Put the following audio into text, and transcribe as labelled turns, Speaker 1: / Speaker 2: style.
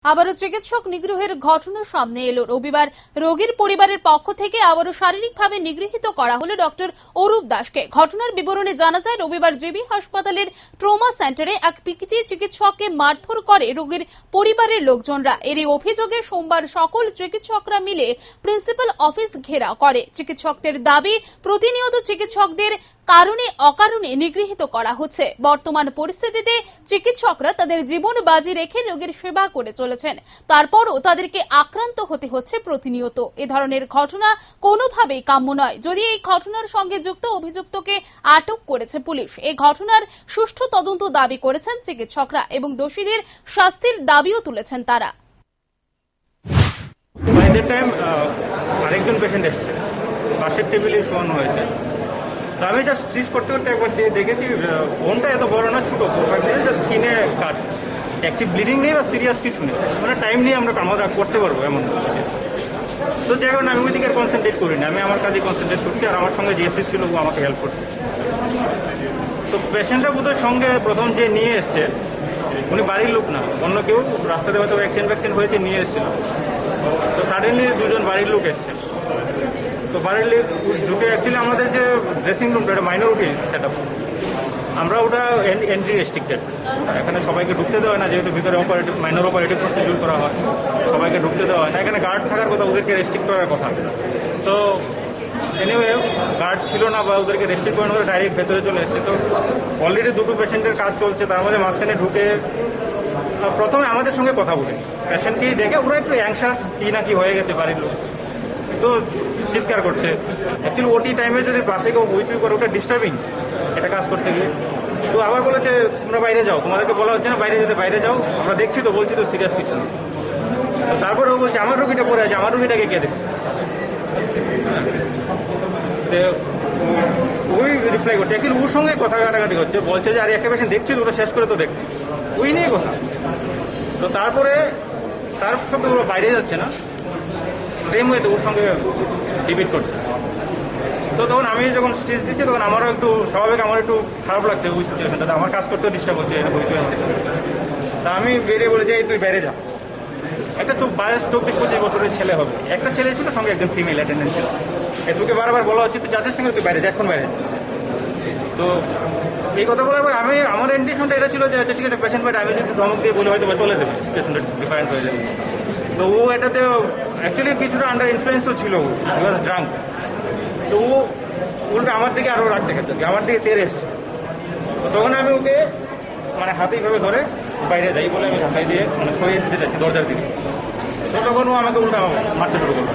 Speaker 1: আবারও চিকিৎসক নিগ্রহের ঘটনা সামনে এলো। রবিবার রোগীর পরিবারের পক্ষ থেকে আবারও শারীরিকভাবে নিগৃহীত করা হলো ডক্টর অরূপ দাসকে। ঘটনার বিবরণে জানা যায়, রবিবার জেবি হাসপাতালের ট্রমা সেন্টারে এক পিজি চিকিৎসককে মারধর করে রোগীর পরিবারের লোকজনরা। এরই অভিযোগে সোমবার সকল চিকিৎসকরা মিলে প্রিন্সিপাল অফিস ঘেরাও করে। চিকিৎসকদের দাবি, প্রতিনিয়ত চিকিৎসকদের কারণে অকারণে নিগৃহীত করা হচ্ছে। বর্তমান পরিস্থিতিতে চিকিৎসকরা তাদের জীবন বাজি রেখে রোগীর সেবা করে চলেছেন, তারপরও তাদেরকে আক্রান্ত হতে হচ্ছে প্রতিনিয়ত। এ ধরনের ঘটনা কোনোভাবেই কাম্য নয়। যদি এই ঘটনার সঙ্গে যুক্ত অভিযুক্তকে আটক করেছে পুলিশ। এই ঘটনার সুষ্ঠু তদন্ত দাবি করেছেন চিকিৎসকরা এবং দোষীদের শাস্তির দাবিও তুলেছেন তারা।
Speaker 2: আরেকজন পেশেন্ট এসছে, পাশের টেবিলে শোয়ানো হয়েছে। তো আমি জাস্ট ট্রিজ করতে করতে একবার যে দেখেছি বোনটা এত বড় না, ছোট, স্কিনে কাট, অ্যাকটিভ ব্লিডিং নেই বা সিরিয়াস কিছু নেই, মানে টাইম নিয়ে আমরা করতে পারবো এমন। তো যে কারণে আমি ওইদিকে কনসেন্ট্রেট করিনি, আমি আমার কাজে কনসেন্ট্রেট করছি। আর আমার সঙ্গে জিএসসি ছিল, ও আমাকে হেল্প করছে। তো পেশেন্টটা বোধহয় সঙ্গে প্রথম যে নিয়ে এসছে উনি বাড়ির লোক না, অন্য কেউ রাস্তাতে হয়তো অ্যাক্সিডেন্ট হয়েছে নিয়ে এসেছিল। তো সাডেনলি দুজন বাড়ির লোক এসছে। তো বাড়ির লোক ঢুকে অ্যাকচুয়ালি আমাদের যে ড্রেসিং রুমটা এটা মাইনরিটি সেট আপ, আমরা ওটা এন্ট্রি রেস্ট্রিক্টেড, এখানে সবাইকে ঢুকতে দেওয়া হয় না, যেহেতু ভিতরে মাইনর অপারেটিভ প্রসিডিউর করা হয়, সবাইকে ঢুকতে দেওয়া হয় না। এখানে গার্ড থাকার কথা, ওদেরকে রেস্ট্রিক্ট করার কথা। তো এনিওয়ে গার্ড ছিল না বা ওদেরকে রেস্ট্রিক্ট করানো করে ডাইরেক্ট ভেতরে চলে এসছে। তো অলরেডি দুটো পেশেন্টের কাজ চলছে, তার মধ্যে মাঝখানে ঢুকে প্রথমে আমাদের সঙ্গে কথা বলে পেশেন্টকেই দেখে ওরা একটু অ্যাংশাস কি না কি হয়ে গেছে বাড়ির লোক, তো চিৎকার করছে। অ্যাকচুয়ালি ওটি টাইমে যদি পাশে কেউ উইচুই করে ওটা ডিস্টার্বিং এটা কাজ করতে গিয়ে। তো আবার বলেছে তোমরা বাইরে যাও, তোমাদেরকে বলা হচ্ছে না বাইরে যেতে, বাইরে যাও, আমরা দেখছি তো, বলছি তো সিরিয়াস কিছু না। তারপরে ও বলছে আমার রুগীটা পড়ে আছে, আমার রুগীটাকে কে দেখছে। ওই রিপ্লাই করছে, অ্যাকচুয়ালি ওর সঙ্গে কথা কাটাকাটি হচ্ছে, বলছে যে আরে একটা পেশেন্ট দেখছি তো, ওটা শেষ করে তো দেখতে, ওই নিয়ে কথা। তো তারপরে তার সঙ্গে ওরা বাইরে যাচ্ছে না, সেম ওয়েতে ওর সঙ্গে ডিবেট করছে। তো তখন আমি যখন স্টেজ দিচ্ছি তখন আমারও একটু স্বাভাবিক, আমার একটু খারাপ লাগছে ওই সিচুয়েশনটাতে, আমার কাজ করতেও ডিস্টার্ব হচ্ছে এটা বুঝতে পারছি। তা আমি বেরিয়ে বলে যে তুই বাইরে যা। একটা 24-25 বছরের ছেলে হবে, একটা ছেলে ছিল সঙ্গে একজন ফিমেল অ্যাটেন্ডেন্ট ছিল। তোকে বারবার বলা হচ্ছে তুই যাদের সঙ্গে তুই বাইরে যা, এখন বাইরে যা। তো এই কথা বলার পর আমি আমার ইন্টেনশনটা এটা ছিল যে ঠিক আছে পেশেন্ট বাইরে, আমি যদি ধমক দিয়ে বলে হয়তো চলে দেবে, সিচুয়েশনটা ডিফারেন্ট হয়ে যাবে। তো ও এটাতে অ্যাকচুয়ালি কিছুটা আন্ডার ইনফ্লুয়েন্সও ছিল, হি ওয়াজ ড্রাঙ্ক। তো ও উল্টা আমার দিকে আরো রাগ দেখাচ্ছে, আমার দিকে তেরে এসছে। তখন আমি ওকে মানে হাতে এইভাবে ধরে বাইরে যাই বলে আমি ঢাকাই দিয়ে মানে সরিয়ে দিতে যাচ্ছি দরজার দিকে। তো তখন ও আমাকে উল্টা মারতে শুরু করলো।